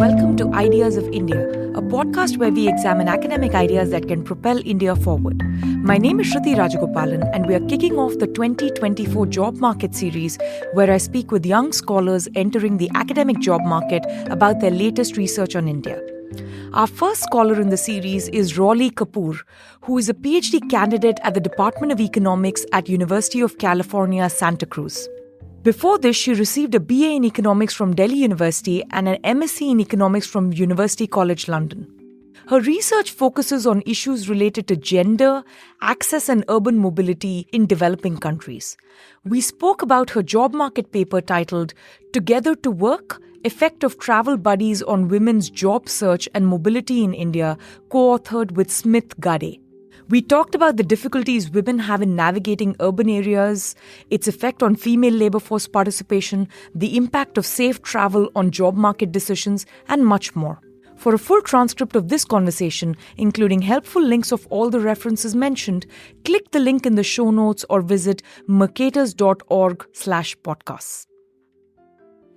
welcome to Ideas of India, a podcast where we examine academic ideas that can propel India forward. My name is Shruti Rajagopalan, and we are kicking off the 2024 Job Market series, where I speak with young scholars entering the academic job market about their latest research on India. Our first scholar in the series is Kapoor, who is a PhD candidate at the Department of Economics at University of California, Santa Cruz. Before this, she received a BA in Economics from Delhi University and an MSc in Economics from University College London. Her research focuses on issues related to gender, access and urban mobility in developing countries. We spoke about her job market paper titled Together to Work: Effect of Travel Buddies on Women's Job Search and Mobility in India, co-authored with Smith Gade. We talked about the difficulties women have in navigating urban areas, its effect on female labour force participation, the impact of safe travel on job market decisions, and much more. For a full transcript of this conversation, including helpful links of all the mentioned, click the link in the show notes or visit mercatus.org/podcasts.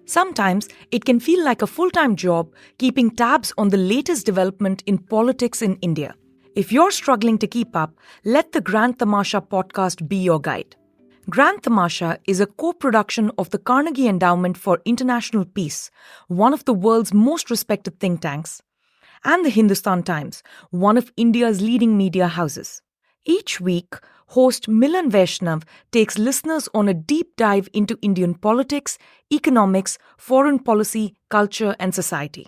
Sometimes it can feel like a full-time job keeping tabs on the latest development in politics in India. If you're struggling to keep up, let the Grand Tamasha podcast be your guide. Grand Tamasha is a co-production of the Carnegie Endowment for International Peace, one of the world's most respected think tanks, and the Hindustan Times, one of India's leading media houses. Each week, host Milan Vaishnav takes listeners on a deep dive into Indian politics, economics, foreign policy, culture, and society.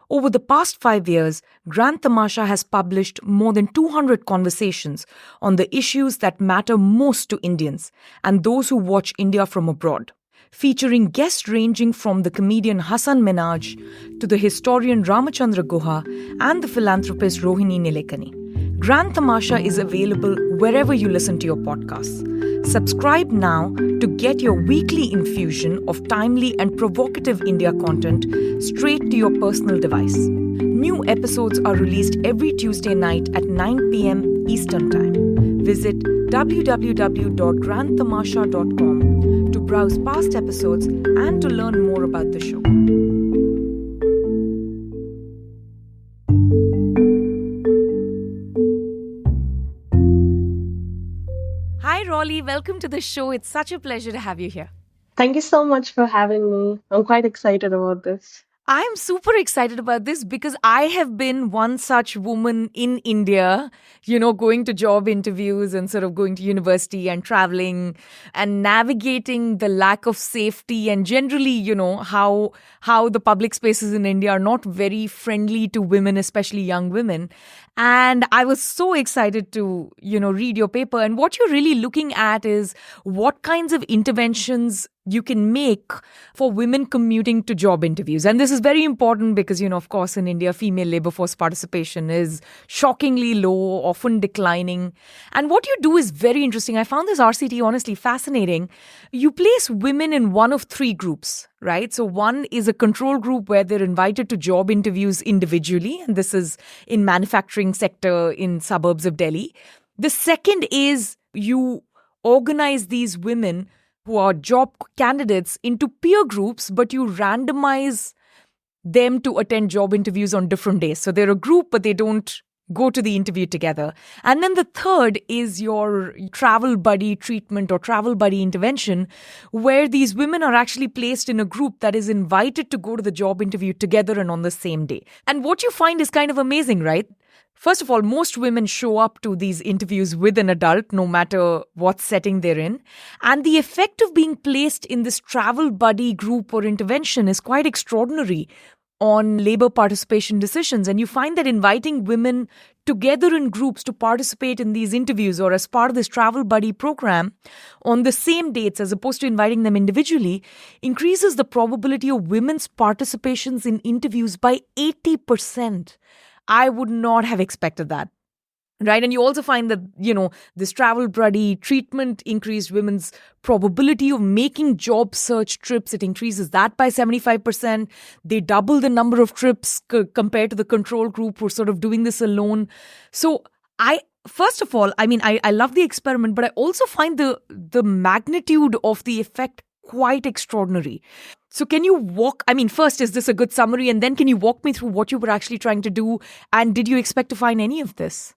Over the past 5 years, Grand Tamasha has published more than 200 conversations on the issues that matter most to Indians and those who watch India from abroad, featuring guests ranging from the comedian Hasan Minhaj to the historian Ramachandra Guha and the philanthropist Rohini Nilekani. Grand Tamasha is available wherever you listen to your podcasts. Subscribe now to get your weekly infusion of timely and provocative India content straight to your personal device. New episodes are released every Tuesday night at 9 p.m. Eastern Time. Visit www.grandtamasha.com to browse past episodes and to learn more about the show. Hi, Rolly. Welcome to the show. It's such a pleasure to have you here. Thank you so much for having me. I'm quite excited about this. I'm super excited about this because I have been one such woman in India, going to job interviews and sort of going to university and traveling and navigating the lack of safety and generally, how the public spaces in India are not very friendly to women, especially young women. And I was so excited to, read your paper. And what you're really looking at is what kinds of interventions you can make for women commuting to job interviews. And this is very important because, of course, in India, female labor force participation is shockingly low, often declining. And what you do is very interesting. I found this RCT honestly fascinating. You place women in one of three groups, right? So one is a control group where they're invited to job interviews individually. And this is in manufacturing sector in suburbs of Delhi. The second is you organize these women who are job candidates into peer groups, but you randomize them to attend job interviews on different days. So they're a group, but they don't go to the interview together. And then the third is your travel buddy treatment or travel buddy intervention, where these women are actually placed in a group that is invited to go to the job interview together and on the same day. And what you find is kind of amazing, right? First of all, most women show up to these interviews with an adult, no matter what setting they're in. And the effect of being placed in this travel buddy group or intervention is quite extraordinary on labor participation decisions. And you find that inviting women together in groups to participate in these interviews or as part of this travel buddy program on the same dates as opposed to inviting them individually increases the probability of women's participations in interviews by 80%. I would not have expected that. Right. And you also find that, this travel buddy treatment increased women's probability of making job search trips. It increases that by 75%. They double the number of trips compared to the control group who are sort of doing this alone. So first of all, I love the experiment, but I also find the magnitude of the effect quite extraordinary. So, can you walk? I mean, first, is this a good summary? And then, can you walk me through what you were actually trying to do? And did you expect to find any of this?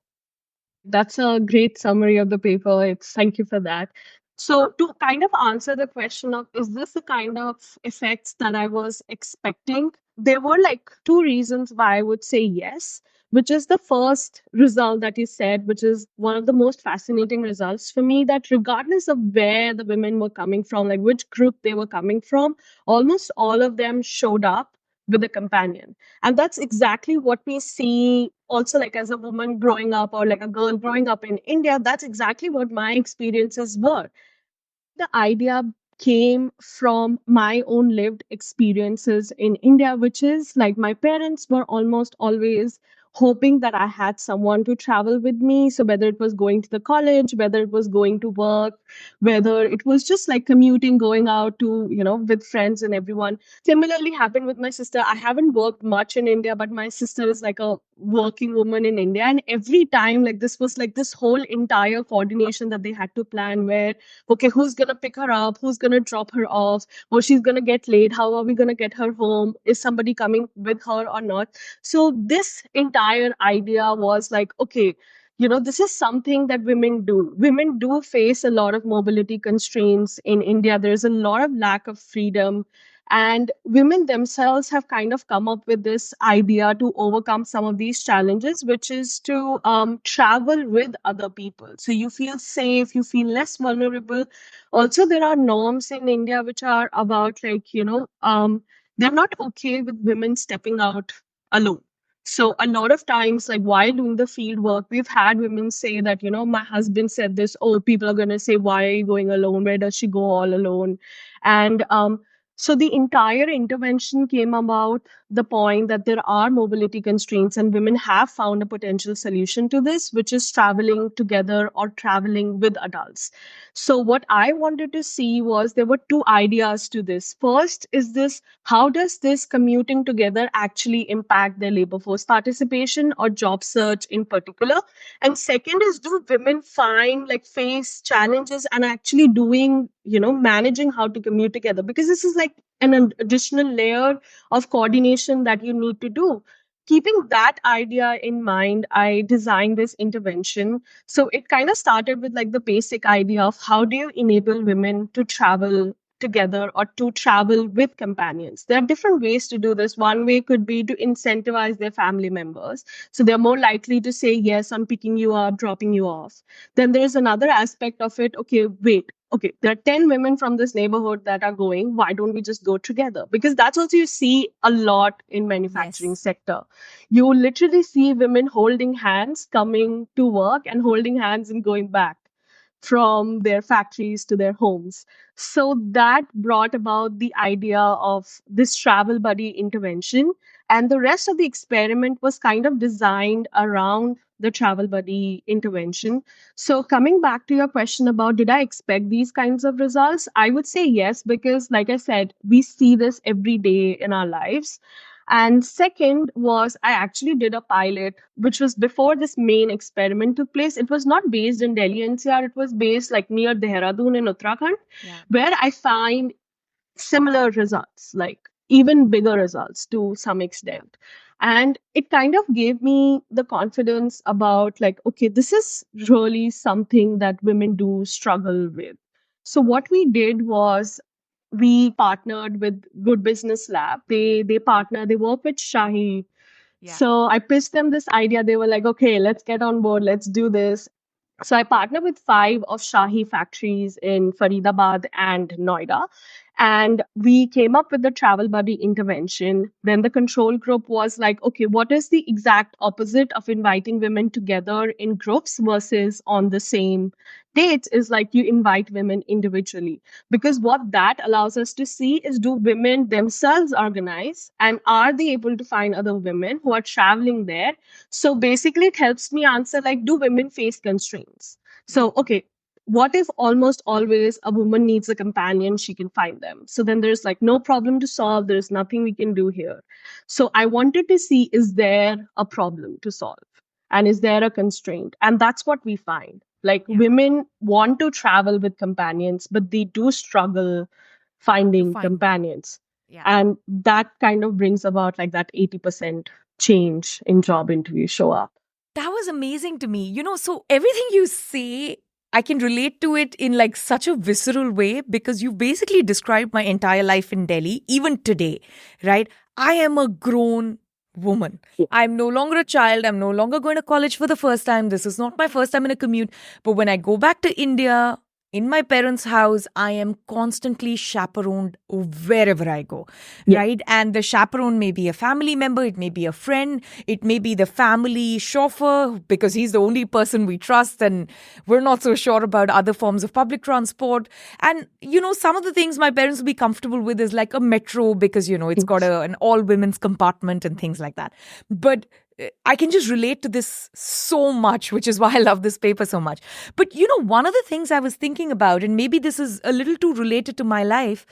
That's a great summary of the paper. It's thank you for that. So to kind of answer the question of is this the kind of effects that I was expecting, there were like two reasons why I would say yes, which is the first result that you said, which is one of the most fascinating results for me, that regardless of where the women were coming from, like which group they were coming from, almost all of them showed up with a companion. And that's exactly what we see also, like as a woman growing up or like a girl growing up in India. That's exactly what my experiences were. The idea came from my own lived experiences in India, which is like my parents were almost always hoping that I had someone to travel with me. So, whether it was going to the college, whether it was going to work, whether it was just like commuting, going out to, with friends and everyone. Similarly, happened with my sister. I haven't worked much in India, but my sister is like a working woman in India. And every time, like, this was like this whole entire coordination that they had to plan where okay, who's going to pick her up, who's going to drop her off, or she's going to get late, how are we going to get her home, is somebody coming with her or not. So this entire idea was like, okay, this is something that women do face a lot of mobility constraints in India. There's a lot of lack of freedom, and women themselves have kind of come up with this idea to overcome some of these challenges, which is to travel with other people. So you feel safe, you feel less vulnerable. Also, there are norms in India which are about, like, they're not okay with women stepping out alone. So a lot of times, like while doing the field work, we've had women say that, my husband said this, oh, people are going to say, why are you going alone? Where does she go all alone? And so the entire intervention came about the point that there are mobility constraints, and women have found a potential solution to this, which is traveling together or traveling with adults. So what I wanted to see was there were two ideas to this. First is this: how does this commuting together actually impact their labor force participation or job search in particular? And second is, do women find, like, face challenges and actually doing, managing how to commute together? Because this is like an additional layer of coordination that you need to do. Keeping that idea in mind, I designed this intervention. So it kind of started with like the basic idea of how do you enable women to travel together or to travel with companions. There are different ways to do this. One way could be to incentivize their family members. So they're more likely to say, yes, I'm picking you up, dropping you off. Then there's another aspect of it. Okay, wait. Okay, there are 10 women from this neighborhood that are going. Why don't we just go together? Because that's what you see a lot in manufacturing Yes. sector. You literally see women holding hands coming to work and holding hands and going back from their factories to their homes. So that brought about the idea of this travel buddy intervention. And the rest of the experiment was kind of designed around the travel buddy intervention. So, coming back to your question about did I expect these kinds of results? I would say yes, because, like I said, we see this every day in our lives. And second was I actually did a pilot, which was before this main experiment took place. It was not based in Delhi NCR, it was based like near Dehradun in Uttarakhand, Yeah. where I find similar results, like even bigger results to some Yeah. extent. And it kind of gave me the confidence about, like, okay, this is really something that women do struggle with. So what we did was we partnered with Good Business Lab. They work with Shahi. Yeah. So I pitched them this idea. They were like, okay, let's get on board, let's do this. So I partnered with five of Shahi factories in Faridabad and Noida. And we came up with the travel buddy intervention. Then the control group was like, okay, what is the exact opposite of inviting women together in groups versus on the same dates? Is like you invite women individually. Because what that allows us to see is, do women themselves organize, and are they able to find other women who are traveling there? So basically, it helps me answer, like, do women face constraints? Yeah. So, okay, what if almost always a woman needs a companion, she can find them? So then there's like no problem to solve, there's nothing we can do here. So I wanted to see, is there a problem to solve? And is there a constraint? And that's what we find. Like, Yeah. women want to travel with companions, but they do struggle To finding find them. companions. Yeah. And that kind of brings about like that 80% change in job interview show up. That was amazing to me. So everything you say, I can relate to it in like such a visceral way because you basically described my entire life in Delhi, even today, right? I am a grown woman. Yeah. I'm no longer a child. I'm no longer going to college for the first time. This is not my first time in a commute. But when I go back to India, in my parents' house, I am constantly chaperoned wherever I go, Yeah. right? And the chaperone may be a family member, it may be a friend, it may be the family chauffeur because he's the only person we trust and we're not so sure about other forms of public transport. And, some of the things my parents will be comfortable with is like a metro because, it's got an all women's compartment and things like that. But I can just relate to this so much, which is why I love this paper so much. But, one of the things I was thinking about, and maybe this is a little too related to my life,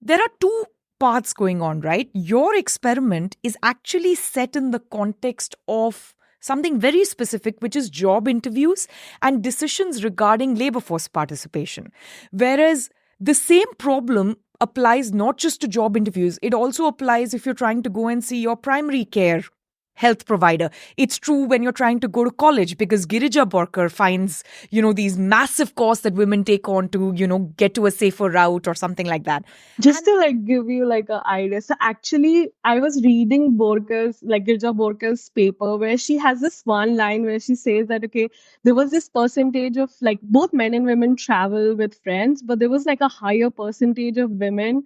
there are two paths going on, right? Your experiment is actually set in the context of something very specific, which is job interviews and decisions regarding labor force participation. Whereas the same problem applies not just to job interviews, it also applies if you're trying to go and see your primary care health provider. It's true when you're trying to go to college because Girija Borkar finds, these massive costs that women take on to, get to a safer route or something like that. Just And to like give you like an idea. So actually I was reading Borka's like Girja Borka's paper where she has this one line where she says that okay, there was this percentage of like both men and women travel with friends, but there was like a higher percentage of women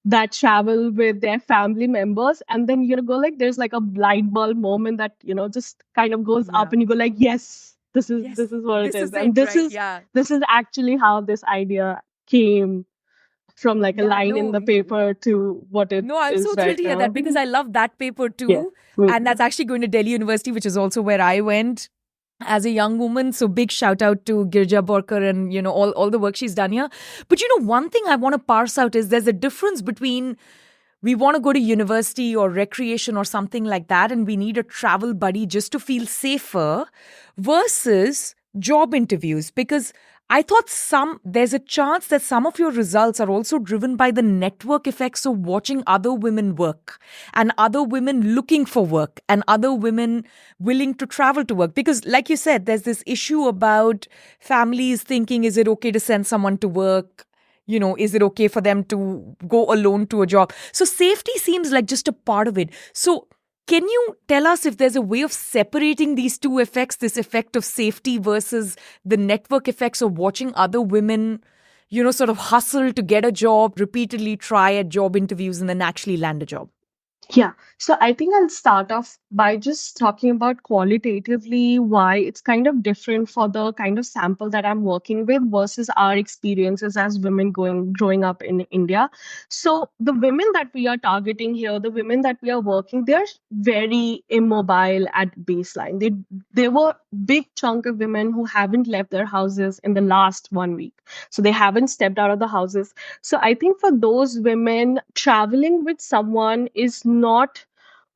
that travel with their family members. And then go like there's like a light bulb moment that just kind of goes up yeah. and you go like, yes, this is Yes, this is what it this is. is And it, this right? is Yeah. this is actually how this idea came from like a Yeah, line in no. the paper to what it No, I'm is so thrilled right to hear that now. because I love that paper Yeah, too. me And too. that's actually going to Delhi University, which is also where I went as a young woman. So big shout out to Girja Borkar and, all the work she's done here. But, one thing I want to parse out is there's a difference between we want to go to university or recreation or something like that, and we need a travel buddy just to feel safer versus job interviews. Because I thought there's a chance that some of your results are also driven by the network effects of watching other women work and other women looking for work and other women willing to travel to work. Because, like you said, there's this issue about families thinking, is it okay to send someone to work? Is it okay for them to go alone to a job? So safety seems like just a part of it. So can you tell us if there's a way of separating these two effects, this effect of safety versus the network effects of watching other women, sort of hustle to get a job, repeatedly try at job interviews and then actually land a job? Yeah. So I think I'll start off by just talking about qualitatively why it's kind of different for the kind of sample that I'm working with versus our experiences as women growing up in India. So the women that we are targeting here, the women that we are working, they're very immobile at baseline. They were big chunk of women who haven't left their houses in the last 1 week. So they haven't stepped out of the houses. So I think for those women, traveling with someone is not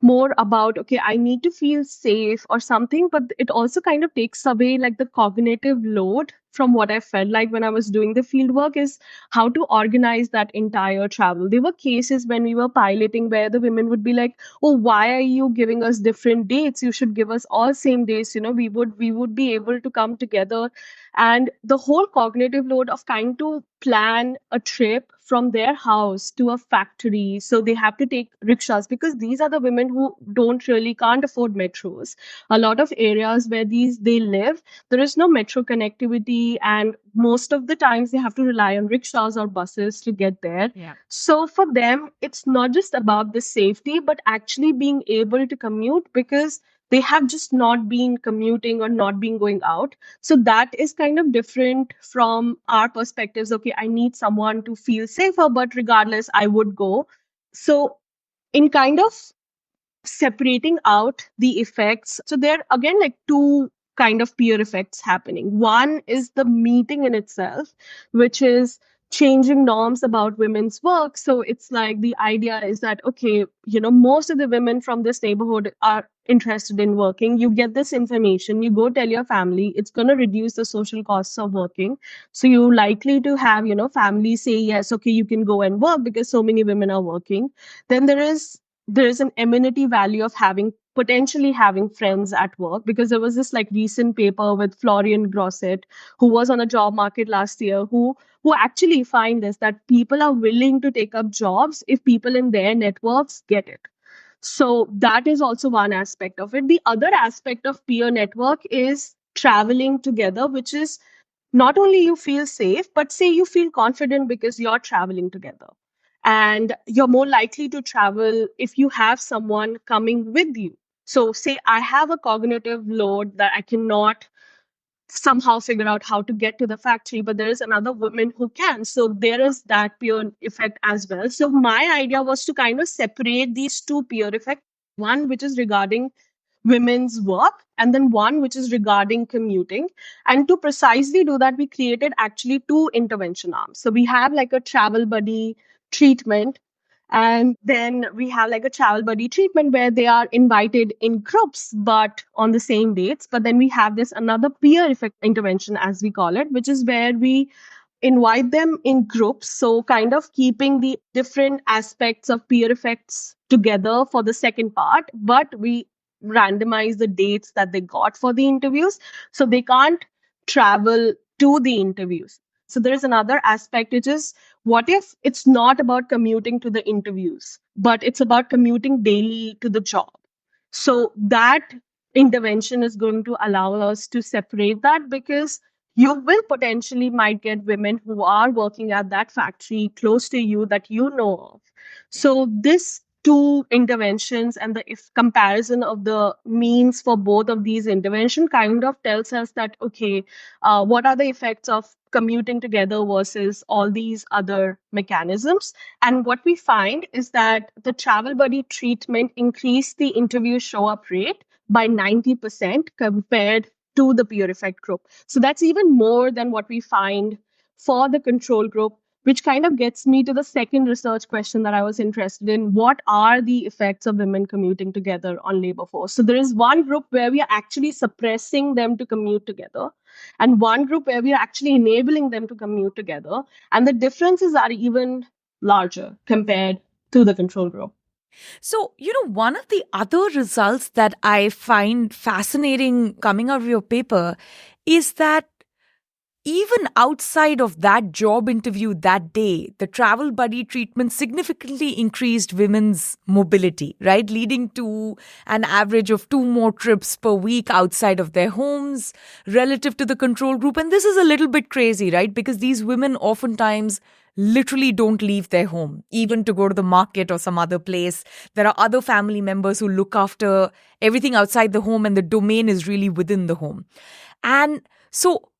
more about, okay, I need to feel safe or something, but it also kind of takes away like the cognitive load from what I felt like when I was doing the field work is how to organize that entire travel. There were cases when we were piloting where the women would be like, oh, why are you giving us different dates? You should give us all same days. We would be able to come together, and the whole cognitive load of trying to plan a trip from their house to a factory, so they have to take rickshaws because these are the women who don't really can't afford metros. A lot of areas where these they live, there is no metro connectivity, and most of the times they have to rely on rickshaws or buses to get there. Yeah. So for them it's not just about the safety but actually being able to commute because they have just not been commuting or not been going out. So that is kind of different from our perspectives. Okay, I need someone to feel safer, but regardless, I would go. So, in kind of separating out the effects, so there again, like two kind of peer effects happening. One is the meeting in itself, which is changing norms about women's work. So it's like the idea is that, okay, most of the women from this neighborhood are interested in working. You get this information, you go tell your family, it's going to reduce the social costs of working. So you're likely to have, families say, yes, okay, you can go and work because so many women are working. Then there is an amenity value of having potentially having friends at work, because there was this like recent paper with Florian Grosset, who was on a job market last year, who actually find this, that people are willing to take up jobs if people in their networks get it. So that is also one aspect of it. The other aspect of peer network is traveling together, which is not only you feel safe, but say you feel confident because you're traveling together. And you're more likely to travel if you have someone coming with you. So, say I have a cognitive load that I cannot somehow figure out how to get to the factory, but there is another woman who can. So there is that peer effect as well. So my idea was to kind of separate these two peer effects, one which is regarding women's work and then one which is regarding commuting. And to precisely do that, we created actually two intervention arms. So we have like a travel buddy treatment, and then we have like a travel buddy treatment where they are invited in groups, but on the same dates. But then we have this another peer effect intervention, as we call it, which is where we invite them in groups. So, kind of keeping the different aspects of peer effects together for the second part, but we randomize the dates that they got for the interviews. So, they can't travel to the interviews. So, there is another aspect, which is what if it's not about commuting to the interviews, but it's about commuting daily to the job? So, that intervention is going to allow us to separate that, because you will potentially might get women who are working at that factory close to you that you know of. So this two interventions and the if comparison of the means for both of these intervention kind of tells us that, okay, what are the effects of commuting together versus all these other mechanisms. And what we find is that the travel buddy treatment increased the interview show up rate by 90% compared to the peer effect group. So that's even more than what we find for the control group, which kind of gets me to the second research question that I was interested in. What are the effects of women commuting together on labor force? So there is one group where we are actually suppressing them to commute together, and one group where we are actually enabling them to commute together. And the differences are even larger compared to the control group. So, one of the other results that I find fascinating coming out of your paper is that even outside of that job interview that day, the travel buddy treatment significantly increased women's mobility, right? Leading to an average of 2 more trips per week outside of their homes relative to the control group. And this is a little bit crazy, right? Because these women oftentimes literally don't leave their home, even to go to the market or some other place. There are other family members who look after everything outside the home, and the domain is really within the home. And so,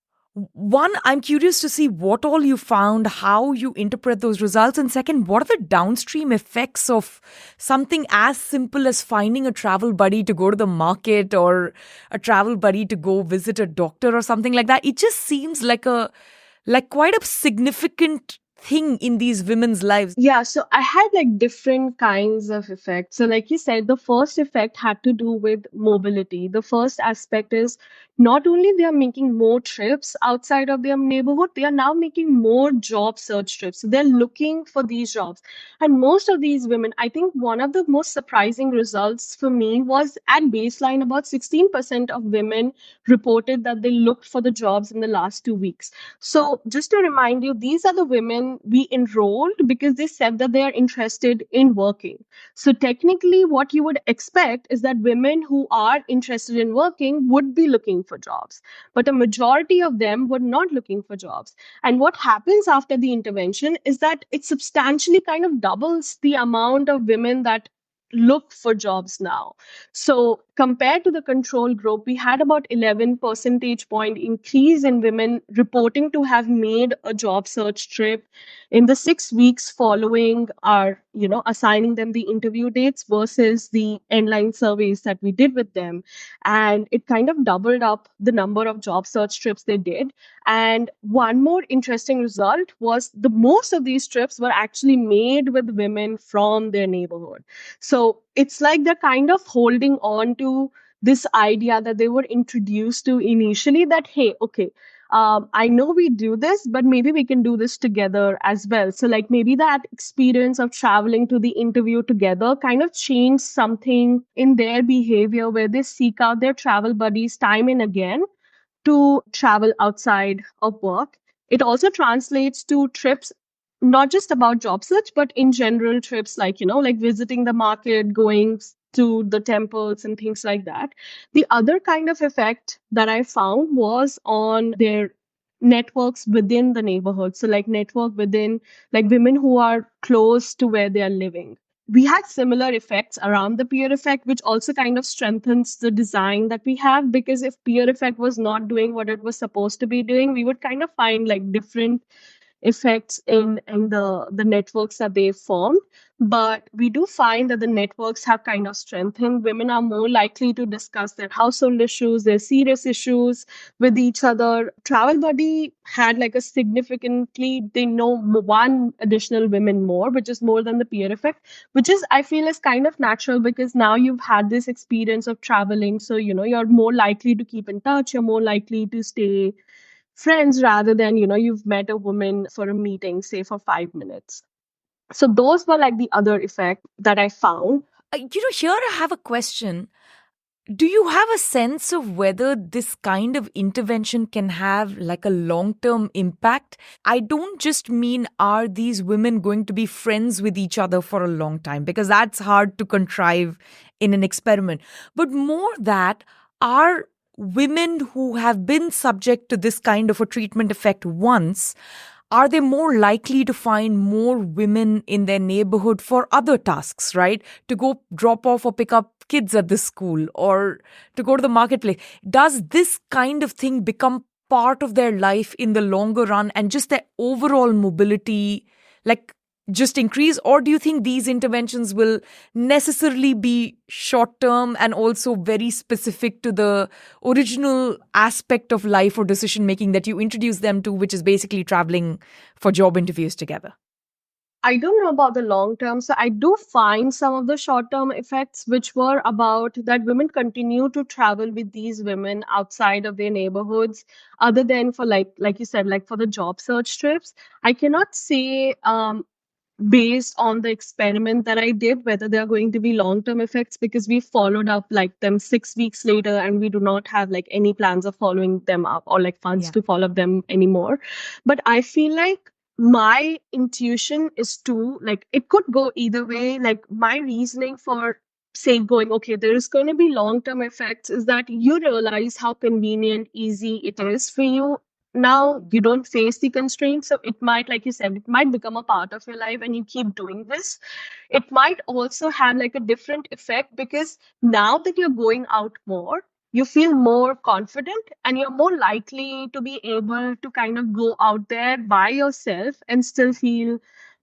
one, I'm curious to see what all you found, how you interpret those results. And second, what are the downstream effects of something as simple as finding a travel buddy to go to the market or a travel buddy to go visit a doctor or something like that? It just seems like quite a significant thing in these women's lives. Yeah, so I had like different kinds of effects. So, like you said, the first effect had to do with mobility. The first aspect is not only they are making more trips outside of their neighborhood, they are now making more job search trips. So they're looking for these jobs. And most of these women, I think one of the most surprising results for me was at baseline, about 16% of women reported that they looked for the jobs in the last 2 weeks. So, just to remind you, these are the women we enrolled because they said that they are interested in working. So, technically, what you would expect is that women who are interested in working would be looking for jobs. But a majority of them were not looking for jobs. And what happens after the intervention is that it substantially kind of doubles the amount of women that look for jobs now. So compared to the control group, we had about 11 percentage point increase in women reporting to have made a job search trip in the 6 weeks following our, assigning them the interview dates versus the online surveys that we did with them. And it kind of doubled up the number of job search trips they did. And one more interesting result was the most of these trips were actually made with women from their neighborhood. So it's like they're kind of holding on to this idea that they were introduced to initially, that, hey, okay, I know we do this, but maybe we can do this together as well. So, like, maybe that experience of traveling to the interview together kind of changed something in their behavior where they seek out their travel buddies time and again to travel outside of work. It also translates to trips, not just about job search, but in general trips like, like visiting the market, going to the temples and things like that. The other kind of effect that I found was on their networks within the neighborhood. So, like, network within, like, women who are close to where they are living. We had similar effects around the peer effect, which also kind of strengthens the design that we have. Because if peer effect was not doing what it was supposed to be doing, we would kind of find like different effects in the networks that they formed. But we do find that the networks have kind of strengthened. Women are more likely to discuss their household issues, their serious issues with each other. Travel Buddy had like a significantly, they know one additional women more, which is more than the peer effect, which is, I feel, is kind of natural because now you've had this experience of traveling. So, you're more likely to keep in touch, you're more likely to stay friends rather than, you've met a woman for a meeting, say for 5 minutes. So those were like the other effect that I found. Here I have a question. Do you have a sense of whether this kind of intervention can have like a long term impact? I don't just mean are these women going to be friends with each other for a long time, because that's hard to contrive in an experiment, but more that are women who have been subject to this kind of a treatment effect once, are they more likely to find more women in their neighborhood for other tasks, right? To go drop off or pick up kids at the school or to go to the marketplace. Does this kind of thing become part of their life in the longer run and just their overall mobility, like, just increase? Or do you think these interventions will necessarily be short term and also very specific to the original aspect of life or decision making that you introduce them to, which is basically traveling for job interviews together? I don't know about the long term. So I do find some of the short term effects, which were about that women continue to travel with these women outside of their neighborhoods, other than for, like you said, like for the job search trips. I cannot say based on the experiment that I did, whether there are going to be long term effects, because we followed up like them 6 weeks later and we do not have like any plans of following them up or like funds Yeah. to follow up them anymore. But I feel like my intuition is to, like, it could go either way. Like, my reasoning for saying going, okay, there is going to be long term effects is that you realize how convenient, easy it is for you. Now you don't face the constraints, so it might, like you said, it might become a part of your life and you keep doing this. It might also have like a different effect because now that you're going out more, you feel more confident and you're more likely to be able to kind of go out there by yourself and still feel.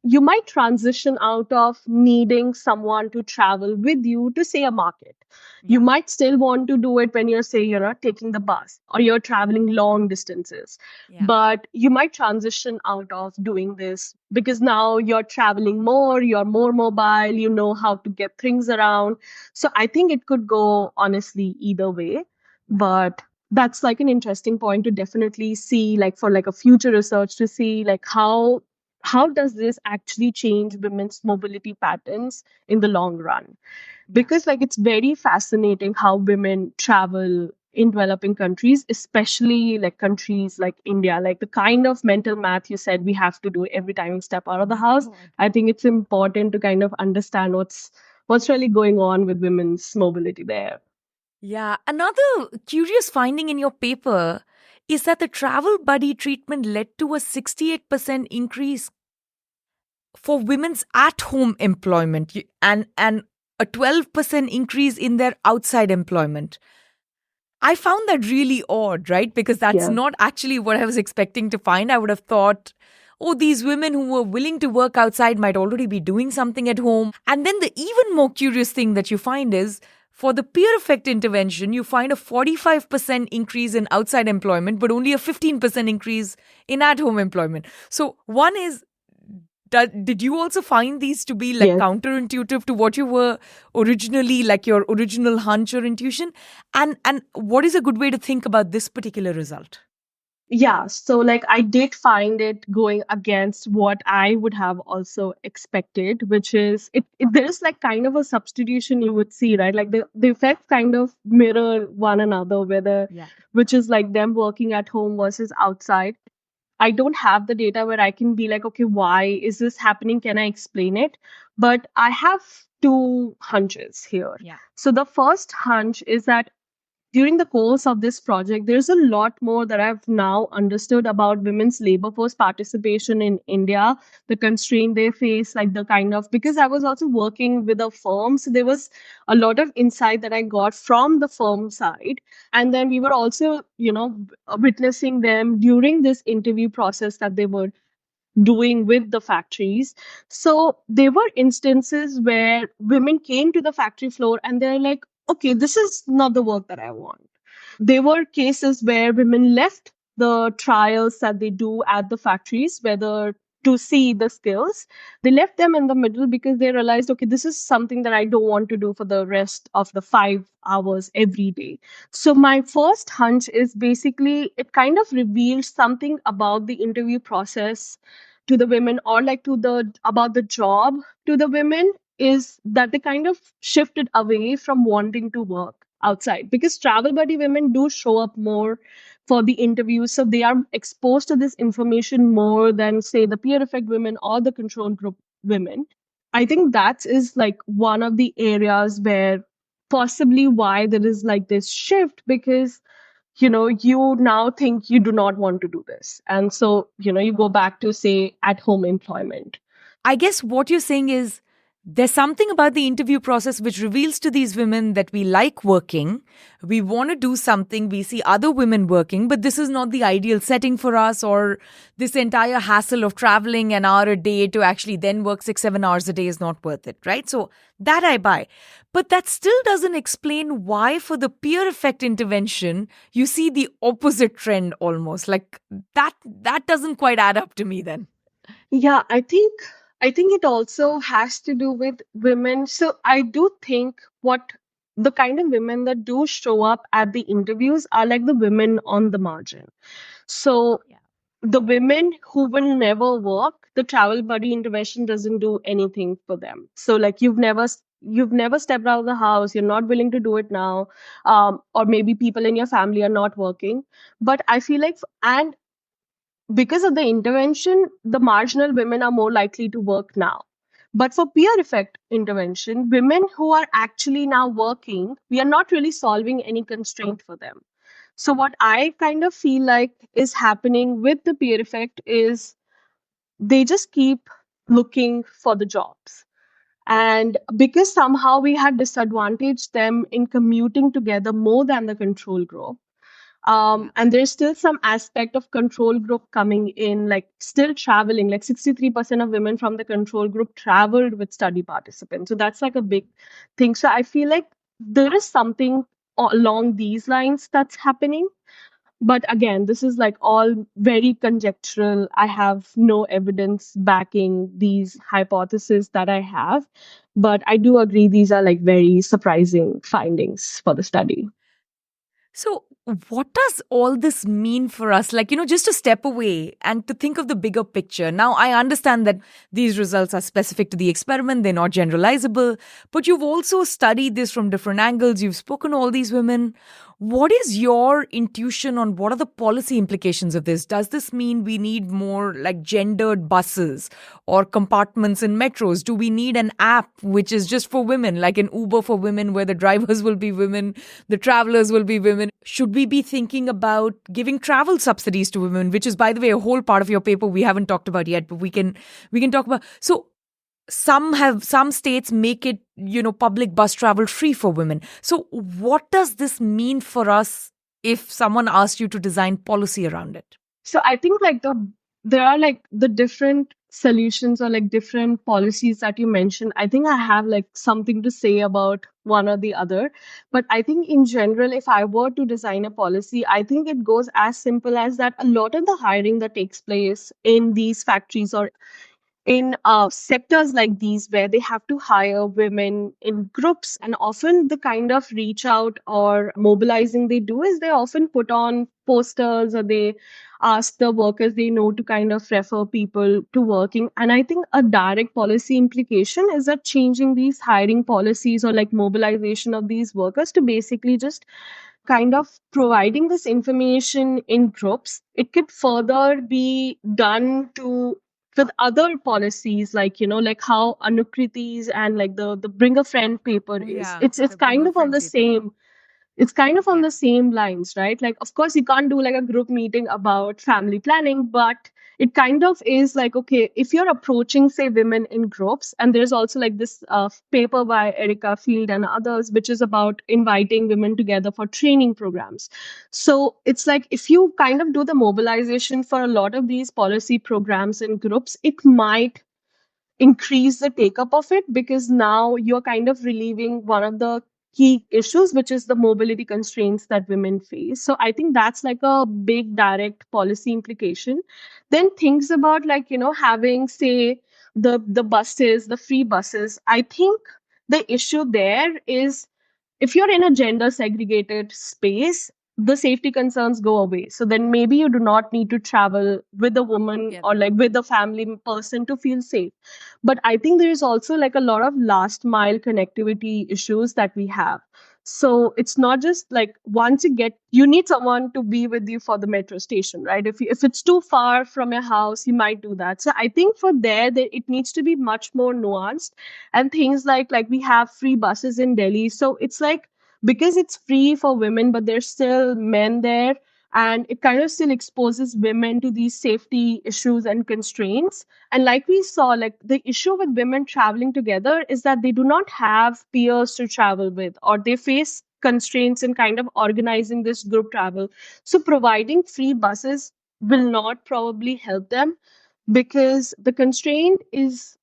You might transition out of needing someone to travel with you to, say, a market. You Yeah. might still want to do it when you're, say, taking the bus or you're traveling long distances. Yeah. But you might transition out of doing this because now you're traveling more, you're more mobile, you know how to get things around. So I think it could go honestly either way. Yeah. But that's like an interesting point to definitely see, like for like a future research to see like how does this actually change women's mobility patterns in the long run. Yeah. Because like it's very fascinating how women travel in developing countries, especially like countries like India. Like the kind of mental math you said we have to do every time we step out of the house, God. I think it's important to kind of understand what's really going on with women's mobility there. Yeah. Another curious finding in your paper is that the travel buddy treatment led to a 68% increase for women's at home employment. And a 12% increase in their outside employment. I found that really odd, right? Because that's Yeah. not actually what I was expecting to find. I would have thought, oh, these women who were willing to work outside might already be doing something at home. And then the even more curious thing that you find is for the peer effect intervention, you find a 45% increase in outside employment, but only a 15% increase in at home employment. So, one is, did you also find these to be like Yes. counterintuitive to what you were originally, like your original hunch or intuition? And what is a good way to think about this particular result? Yeah, so like I did find it going against what I would have also expected, which is there's like kind of a substitution you would see, right? Like the effects kind of mirror one another, whether Yeah. which is like them working at home versus outside. I don't have the data where I can be like, okay, why is this happening? Can I explain it? But I have two hunches here. Yeah. So the first hunch is that during the course of this project, there's a lot more that I've now understood about women's labor force participation in India, the constraint they face, like the kind of, because I was also working with a firm. So there was a lot of insight that I got from the firm side. And then we were also, witnessing them during this interview process that they were doing with the factories. So there were instances where women came to the factory floor and they're like, okay, this is not the work that I want. There were cases where women left the trials that they do at the factories, whether to see the skills. They left them in the middle because they realized, okay, this is something that I don't want to do for the rest of the 5 hours every day. So my first hunch is basically it kind of reveals something about the interview process to the women, or like to the about the job to the women, is that they kind of shifted away from wanting to work outside, because travel buddy women do show up more for the interviews, so they are exposed to this information more than say the peer effect women or the control group women. I think that is like one of the areas where possibly why there is like this shift, because you now think you do not want to do this, and so you go back to say at home employment. I guess what you're saying is there's something about the interview process which reveals to these women that we like working, we want to do something, we see other women working, but this is not the ideal setting for us, or this entire hassle of traveling an hour a day to actually then work 6, 7 hours a day is not worth it, right? So that I buy. But that still doesn't explain why, for the peer effect intervention, you see the opposite trend almost. Like that doesn't quite add up to me then. Yeah, I think it also has to do with women. So I do think what the kind of women that do show up at the interviews are like the women on the margin. So Yeah. the women who will never work, the travel buddy intervention doesn't do anything for them. So like you've never stepped out of the house, you're not willing to do it now, or maybe people in your family are not working. But I feel like, and because of the intervention, the marginal women are more likely to work now. But for peer effect intervention, women who are actually now working, we are not really solving any constraint for them. So, what I kind of feel like is happening with the peer effect is they just keep looking for the jobs. And because somehow we had disadvantaged them in commuting together more than the control group, Yeah. and there's still some aspect of control group coming in, like still traveling, like 63% of women from the control group traveled with study participants. So that's like a big thing. So I feel like there is something along these lines that's happening. But again, this is like all very conjectural. I have no evidence backing these hypotheses that I have. But I do agree these are like very surprising findings for the study. So, what does all this mean for us? Like, just to step away and to think of the bigger picture. Now, I understand that these results are specific to the experiment, they're not generalizable, but you've also studied this from different angles. You've spoken to all these women. What is your intuition on what are the policy implications of this? Does this mean we need more like gendered buses or compartments in metros? Do we need an app which is just for women, like an Uber for women, where the drivers will be women, the travelers will be women? Should we be thinking about giving travel subsidies to women, which is, by the way, a whole part of your paper we haven't talked about yet, but we can talk about. So some states make it, public bus travel free for women. So what does this mean for us if someone asked you to design policy around it? So I think like there are like the different solutions or like different policies that you mentioned. I think I have like something to say about one or the other. But I think in general, if I were to design a policy, I think it goes as simple as that a lot of the hiring that takes place in these factories or in sectors like these where they have to hire women in groups, and often the kind of reach out or mobilizing they do is they often put on posters or they ask the workers they know to kind of refer people to working. And I think a direct policy implication is that changing these hiring policies or like mobilization of these workers to basically just kind of providing this information in groups, it could further be done to with other policies like like how Anukritis and like the bring a friend paper Oh is. yeah, It's the bring kind a of on friend the paper. same it's kind of on Yeah. the same lines, right? Like, of course, you can't do like a group meeting about family planning, but it kind of is like, okay, if you're approaching, say, women in groups, and there's also like this paper by Erica Field and others, which is about inviting women together for training programs. So it's like if you kind of do the mobilization for a lot of these policy programs in groups, it might increase the take up of it because now you're kind of relieving one of the key issues, which is the mobility constraints that women face. So I think that's like a big direct policy implication. Then things about like having, say, the buses, the free buses. I think the issue there is if you're in a gender segregated space, the safety concerns go away. So then maybe you do not need to travel with a woman or Together. like with a family person to feel safe. But I think there is also like a lot of last mile connectivity issues that we have. So it's not just like once you need someone to be with you for the metro station, right? If it's too far from your house, you might do that. So I think for there it needs to be much more nuanced, and things like we have free buses in Delhi. So it's like because it's free for women, but there's still men there, and it kind of still exposes women to these safety issues and constraints. And like we saw, like the issue with women traveling together is that they do not have peers to travel with, or they face constraints in kind of organizing this group travel. So providing free buses will not probably help them because the constraint is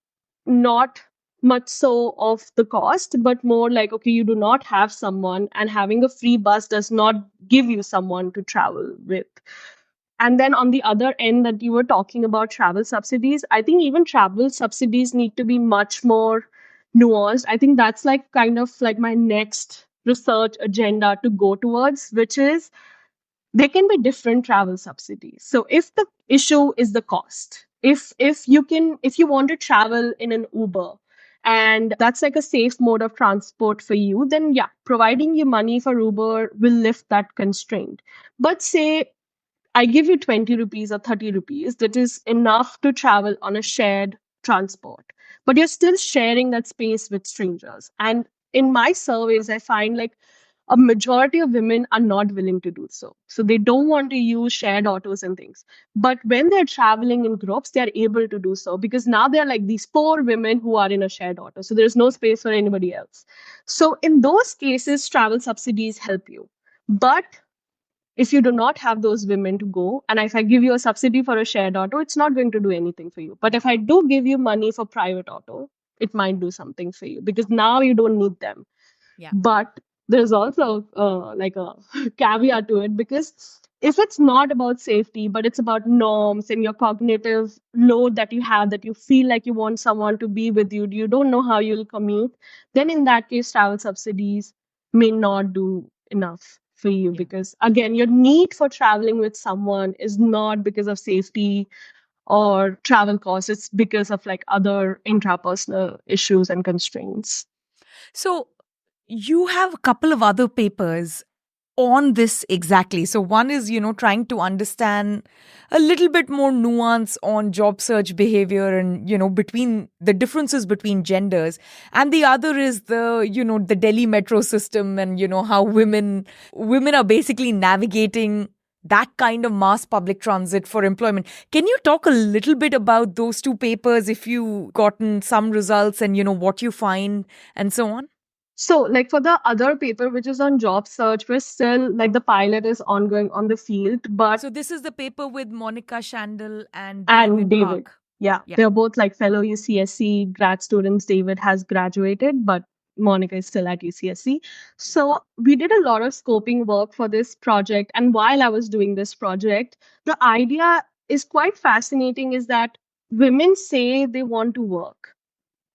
not much so of the cost, but more like, okay, you do not have someone, and having a free bus does not give you someone to travel with. And then on the other end, that you were talking about travel subsidies, I think even travel subsidies need to be much more nuanced. I think that's like kind of like my next research agenda to go towards, which is there can be different travel subsidies. So if the issue is the cost, if you want to travel in an Uber and that's like a safe mode of transport for you, then yeah, providing you money for Uber will lift that constraint. But say I give you 20 rupees or 30 rupees, that is enough to travel on a shared transport. But you're still sharing that space with strangers. And in my surveys, I find like a majority of women are not willing to do so. So they don't want to use shared autos and things. But when they're traveling in groups, they're able to do so because now they're like these poor women who are in a shared auto. So there's no space for anybody else. So in those cases, travel subsidies help you. But if you do not have those women to go, and if I give you a subsidy for a shared auto, it's not going to do anything for you. But if I do give you money for private auto, it might do something for you because now you don't need them. Yeah. But there's also like a caveat to it because if it's not about safety, but it's about norms and your cognitive load that you have, that you feel like you want someone to be with you, you don't know how you'll commute, then in that case, travel subsidies may not do enough for you Yeah. because, again, your need for traveling with someone is not because of safety or travel costs, it's because of like other intrapersonal issues and constraints. So you have a couple of other papers on this exactly. So one is, trying to understand a little bit more nuance on job search behavior and, between the differences between genders. And the other is the Delhi metro system and, how women are basically navigating that kind of mass public transit for employment. Can you talk a little bit about those two papers, if you've gotten some results and, what you find and so on? So, like for the other paper, which is on job search, we're still like the pilot is ongoing on the field, but So this is the paper with Monica Shandel and and David David. Park. Yeah, Yeah. they're both like fellow UCSC grad students. David has graduated, but Monica is still at UCSC. So we did a lot of scoping work for this project. And while I was doing this project, the idea is quite fascinating is that women say they want to work,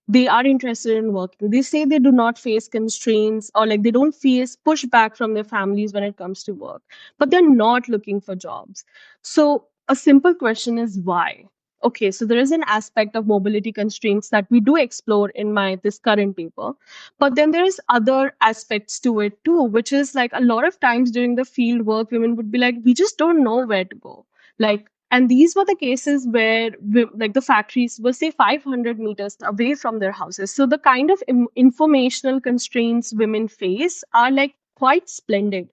they are interested in working. They say they do not face constraints or like they don't face pushback from their families when it comes to work, but they're not looking for jobs. So a simple question is why? Okay, so there is an aspect of mobility constraints that we do explore in my this current paper, but then there is other aspects to it too, which is like a lot of times during the field work, women would be like, we just don't know where to go. Like, and these were the cases where like the factories were say 500 meters away from their houses. So the kind of informational constraints women face are like quite splendid.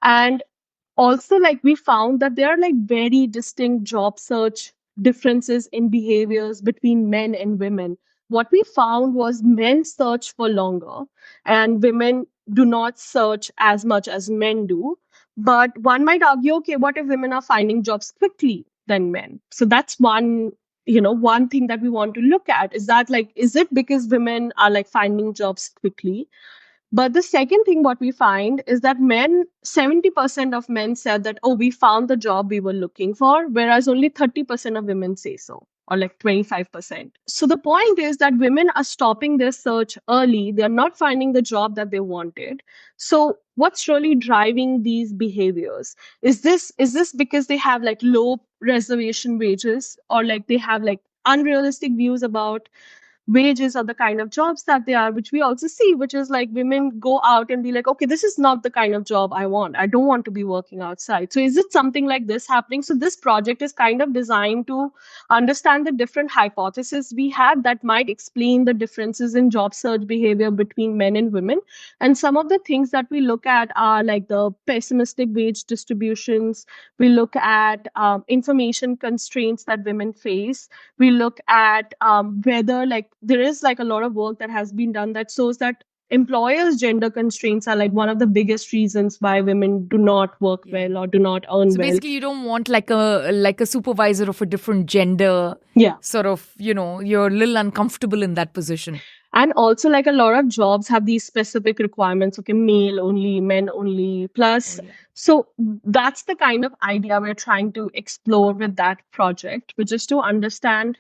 And also like we found that there are like very distinct job search differences in behaviors between men and women. What we found was men search for longer and women do not search as much as men do. But one might argue, okay, what if women are finding jobs quickly than men? So that's one, one thing that we want to look at is that like, is it because women are like finding jobs quickly? But the second thing, what we find is that 70% of men said that, oh, we found the job we were looking for, whereas only 30% of women say so, or like 25%. So the point is that women are stopping their search early. They're not finding the job that they wanted. So what's really driving these behaviors? Is this because they have like low reservation wages or like they have like unrealistic views about wages or the kind of jobs that they are, which we also see, which is like women go out and be like, okay, this is not the kind of job I want. I don't want to be working outside. So is it something like this happening? So this project is kind of designed to understand the different hypotheses we have that might explain the differences in job search behavior between men and women. And some of the things that we look at are like the pessimistic wage distributions. We look at information constraints that women face. We look at whether like there is like a lot of work that has been done that shows that employers gender constraints are like one of the biggest reasons why women do not work Yeah. well or do not earn So well. basically, you don't want like a supervisor of a different gender. Yeah. Sort of, you're a little uncomfortable in that position. And also like a lot of jobs have these specific requirements, okay, male only, men only, Oh plus. yeah. So that's the kind of idea we're trying to explore with that project, which is to understand,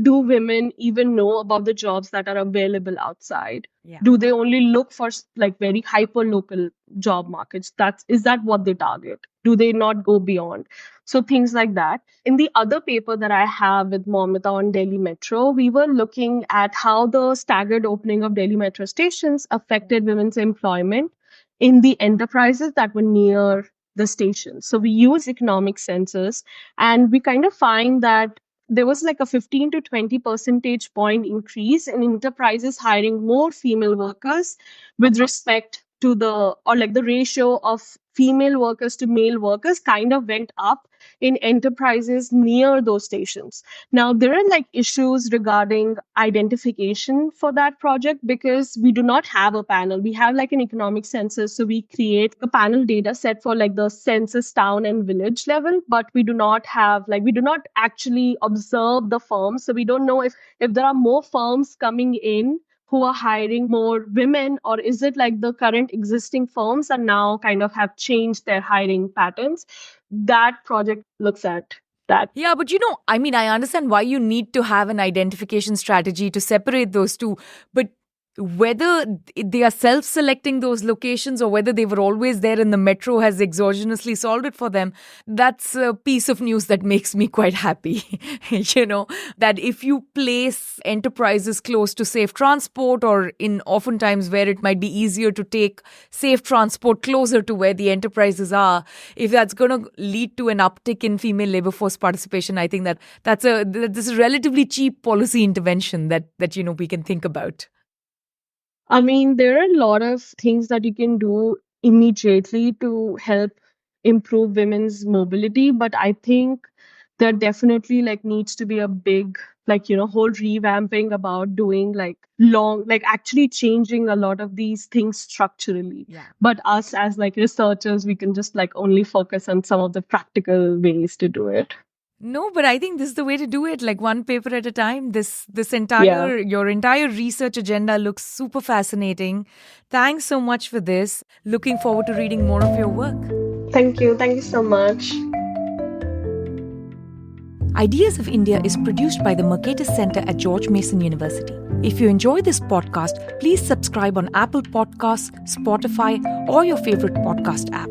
do women even know about the jobs that are available outside? Yeah. Do they only look for like very hyper local job markets? That's is that what they target? Do they not go beyond? So things like that. In the other paper that I have with Momita on Delhi Metro, we were looking at how the staggered opening of Delhi Metro stations affected women's employment in the enterprises that were near the station. So we use economic census and we kind of find that there was like a 15 to 20 percentage point increase in enterprises hiring more female workers with respect to the or like the ratio of female workers to male workers kind of went up in enterprises near those stations. Now there are like issues regarding identification for that project because we do not have a panel. We have like an economic census, so we create a panel data set for like the census town and village level, but we do not have like we do not actually observe the firms, so we don't know if there are more firms coming in who are hiring more women, or is it like the current existing firms are now kind of have changed their hiring patterns. That project looks at that. Yeah, but I mean, I understand why you need to have an identification strategy to separate those two, but whether they are self selecting those locations or whether they were always there and the metro has exogenously solved it for them, that's a piece of news that makes me quite happy. That if you place enterprises close to safe transport, or in oftentimes where it might be easier to take safe transport closer to where the enterprises are, if that's going to lead to an uptick in female labor force participation, I think this is a relatively cheap policy intervention that we can think about. I mean, there are a lot of things that you can do immediately to help improve women's mobility, but I think there definitely like needs to be a big whole revamping about doing like long like actually changing a lot of these things structurally. Yeah. But us as like researchers, we can just like only focus on some of the practical ways to do it. No, but I think this is the way to do it, like one paper at a time. This Yeah. entire your entire research agenda looks super fascinating. Thanks so much for this. Looking forward to reading more of your work. Thank you so much. Ideas of India is produced by the Mercatus Center at George Mason University. If you enjoy this podcast, please subscribe on Apple Podcasts, Spotify, or your favorite podcast app.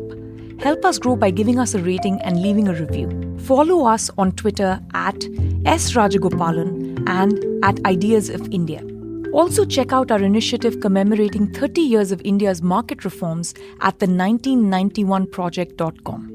Help us grow by giving us a rating and leaving a review. Follow us on Twitter at @SRajagopalan and at Ideas of India. Also, check out our initiative commemorating 30 years of India's market reforms at the 1991project.com.